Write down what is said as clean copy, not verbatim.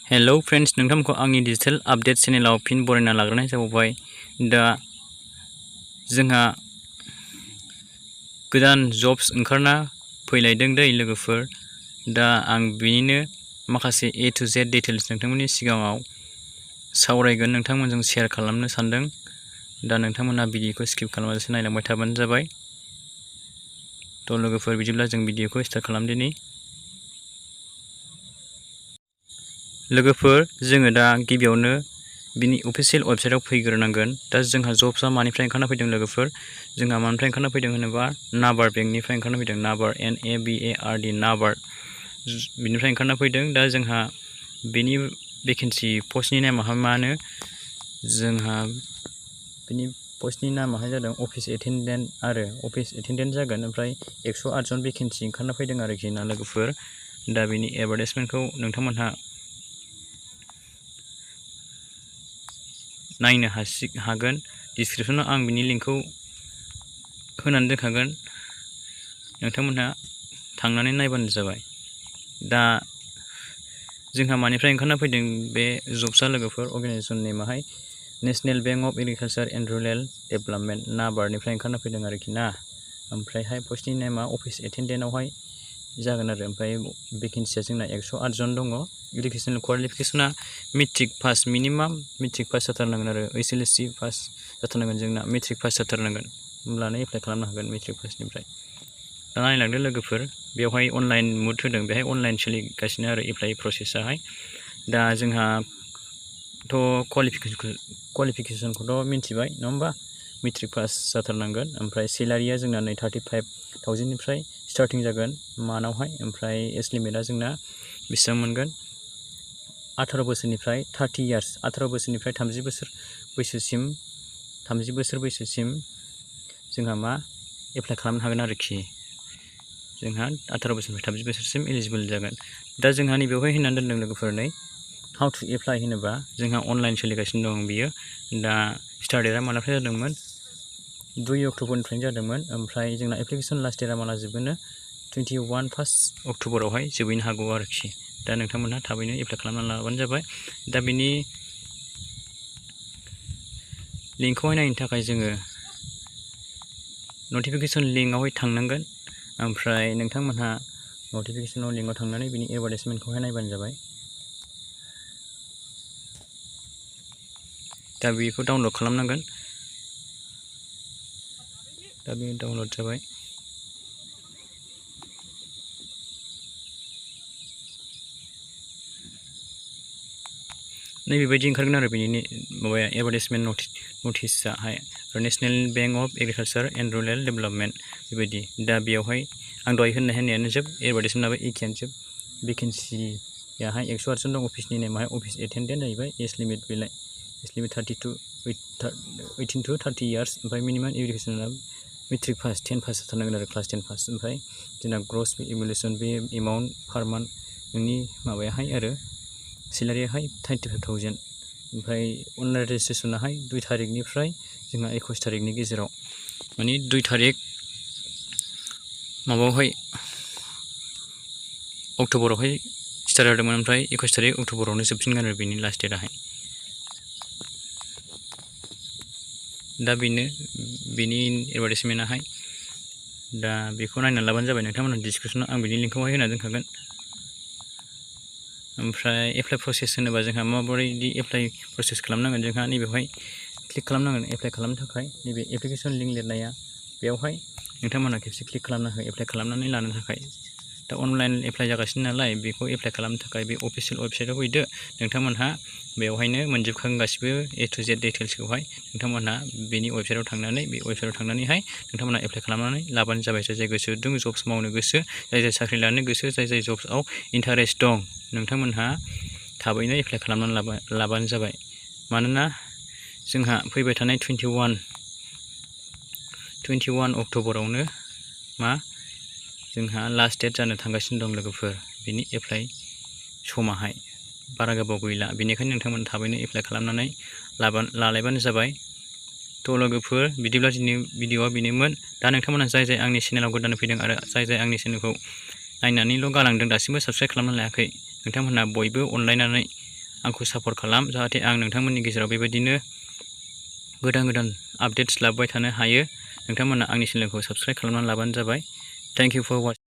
Hello friends, नोंथांमोनखौ आंनि digital update चेनेलाव फिन बरायना लाग्रोनाय जाबाय। दा जोंहा गोदान जब्स ओंखारना फैलायदों दै लोगोफोर। दा आं बिनिनो माखासे A to Z डिटेल्स नोंथांमोननि सिगाङाव सावरायगोन, नोंथांमोनजों शेयार खालामनो सानदों। दा नोंथांमोना भिडिअखौ स्किप खालामालासे नायलांबाय थाबानो जाबाय। थ' लोगोफोर, बिदिब्ला जों भिडिअखौ स्टार्ट खालामदिनि। लोगोफोर, जोङो दा गिबियावनो बिनि अफिसियेल वेबसाइटआव फैग्रोनांगोन। दा जोंहा जब्सआ मानिफ्राय ओंखारना फैदों लोगोफोर? जोंहा मानिफ्राय ओंखारना फैदों होनोबा नाबार्ड बेंकनिफ्राय ओंखारना फैदों। नाबार्ड NABARD नाबार्ड बिनिफ्राय ओंखारना फैदों। दा जोंहा बेनि भेकेन्सि पस्टनि नामाहाय मानो? जोंहा बिनि पस्टनि नामाहाय जादों अफिस एटेन्डेन्ट आरो अफिस एटेन्डेन्ट जागोन। ओमफ्राय 108 जन भेकेन्सि ओंखारना फैदों आरोखि ना लोगोफोर। दा बिनि एडभार्टाइजमेन्टखौ नोंथांमोनहा नायनो हागोन। डिसक्रिपसनाव आं बिनि लिंकखौ होनानै दोनखागोन, नोंथांमोनहा थांनानै नायबानो जाबाय। दा जोंहा मानिफ्राय ओंखारना फैदों बे जब्सआ लोगोफोर? अर्गेनाइजेसन नेमाहाय national bank of agriculture and rural development नाबार्डनिफ्राय ओंखारना फैदों आरोखि ना। ओमफ्रायहाय पस्टनि नेमा अफिस एटेन्डेन्टआवहाय जागोन आरो। ओमफ्राय भेकेन्सिया जोंना 108 जन दङ। इडुकेसनेल क्वालिफिकेसना matric pass, minimum matric pass जाथारनांगोन आरो HSC पास जाथारनांगोन। जोंना मेट्रिक पास जाथारनांगोन, होमब्लानो एप्लाइ खालामनो हागोन मेट्रिक पासनिफ्राय। दा नायलांदो लोगोफोर, बेवहाय अनलाइन मुड होदों, बेहाय अनलाइन सोलिगासिनो आरो एप्लाइ प्रसेसाहाय। दा जोंहाथ' क्वालिफिकेसनखौथ' मिन्थिबाय नङा होमबा? मेट्रिक पास जाथारनांगोन। ओमफ्राय सेलारिया जोंना नै 35,000निफ्राय स्टार्टिं जागोन मान्थआवहाय। ओमफ्राय एज लिमिटआ जोंना बेसेबां मोनगोन? 18 बोसोरनिफ्राय 30 इयार्स, 18 बोसोरनिफ्राय 30 बोसोर बैसोसिम जोंहा मा एप्लाइ खालामनो हागोन आरोखि। जोंहा 18 बोसोरनिफ्राय 30 बोसोरसिम एलिजिबोल जागोन। दा जोंहा नैबेवहाय होनानै दोनदों लोगोफोर, नै हाउ टु एप्लाइ होनोबा जोंहा अनलाइन सोलिगासिनो दं बियो। दा स्टार्ट डेटआ मालानिफ्राय जादोंमोन? 2 अक्ट'बरनिफ्रायनो जादोंमोन। ओमफ्राय जोंना एप्लिकेसन लास्ट डेटआ माला जोबगोन? 21st अक्ट'बरावहाय जोबहैनो हागौ आरोखि। दा नोंथांमोनहा थाबैनो एप्लाइ खालामना लाबानो जाबाय। दा बिनि लिंकखौहाय नायनो थाखाय जोङो नटिफिकेसन लिंकआवहाय थांनांगोन। ओमफ्राय नोंथांमोनहा नटिफिकेसनाव लिंकआव थांनानै बिनि एडभार्टाइजमेन्टखौहाय नायबानो जाबाय। दा बेखौ डाउनलड खालामनांगोन। दा बे डाउनलड जाबाय। नैबेबायदि ओंखारगोन आरो बेनि माबाया एडभार्टाइजमेन्ट नटिसआहाय national bank of agriculture and rural development बेबायदि। दा बेयावहाय आं दहाय होननायानो जोब, एडभार्टाइजमेन्टआबो एखेयानो जोब। भेकेन्सियाहाय 108 जन दं। अफिसनि नेमाहाय अफिस एटेन्डेन्ट जाहैबाय। एज लिमिट बेलाय एज लिमिट 18 to 30 इयार्स। ओमफ्राय मिनिमाम इडुकेसना मेट्रिक पास 10 पास जाथारनांगोन आरो क्लास 10 पास। ओमफ्राय जोंना ग्रस इभुलेसन बे एमाउन्ट पार मान्थ नोंनि माबायाहाय आरो सेलारियाहाय 35,000। ओमफ्राय अनलाइन रेजिस्ट्रेसनाहाय 2 तारिखनिफ्राय जोंहा 21 तारिखनि गेजेराव, माने 2 तारिख माबायावहाय अक्ट'बरावहाय स्टार्ट जादोंमोन। ओमफ्राय 21 तारिख अक्ट'बरावनो जोबफिनगोन आरो बेनि लास्ट डेटआहाय। दा बेनो बेनि एडभार्टाइजमेन्टआहाय। दा बेखौ नायनानै लाबानो जाबाय नोंथांमोनहा। डिसक्रिपसनाव आं बिनि लिंकखौहाय होना दोनखागोन। ओमफ्राय एप्लाइ प्रसेस होनोबा जोंहा माबायदि एप्लाइ प्रसेस खालामनांगोन? जोंहा नैबेवहाय क्लिक खालामनांगोन एप्लाइ खालामनो थाखाय। नैबे एप्लिकेसन लिंक लिरनाया बेवहाय नोंथांमोनहा खेबसे क्लिक खालामना हो एप्लाइ खालामनानै लानो थाखाय। दा अनलाइन एप्लाइ जागासिनो नालाय, बेखौ एप्लाइ खालामनो थाखाय बे अफिसियेल वेबसाइटआव फैदो। नोंथांमोनहा बेवहायनो मोनजोबखागोन गासिबो A to Z डिटेल्सखौहाय। नोंथांमोनहा बेनि वेबसाइटआव थांनानै नोंथांमोनहा एप्लाइ खालामनानै लाबानो जाबाय। जाय जाय गोसो दं, जब्स मावनो गोसो, जाय जाय साख्रि लानो गोसो, जाय जाय जब्सआव इन्टारेस्ट दं, नोंथांमोनहा थाबैनो एप्लाइ खालामनानै लाबानो जाबाय। मानोना जोंहा फैबाय थानाय 21 अक्ट'बरावनो मा जोंहा लास्ट डेट जानो थांगासिनो दं लोगोफोर। बिनि एप्लाइ समाहाय बारा गोबाव गैला। बेनिखायनो नोंथांमोन थाबैनो एप्लाइ खालामनानै लालायबानो जाबाय। थ' लोगोफोर, बिदिब्ला दिनै भिडिअआ बेनोमोन। दा नोंथांमोनहा जाय जाय आंनि चेनेलाव गोदान फैदों आरो जाय जाय आंनि चेनेलखौ नायनानैल' गालांदों, दासिमबो साबस्क्राइब खालामना लायाखै, नोंथांमोनहा बयबो अनलायनानै आंखौ सापर्ट खालाम, जाहाथे आं नोंथांमोननि गेजेराव बेबायदिनो गोदान गोदान आपडेट्स लाबोबाय थानो हायो। नोंथांमोना आंनि चेनेलखौ साबस्क्राइब खालामनानै लाबानो जाबाय। Thank you for वाचिं।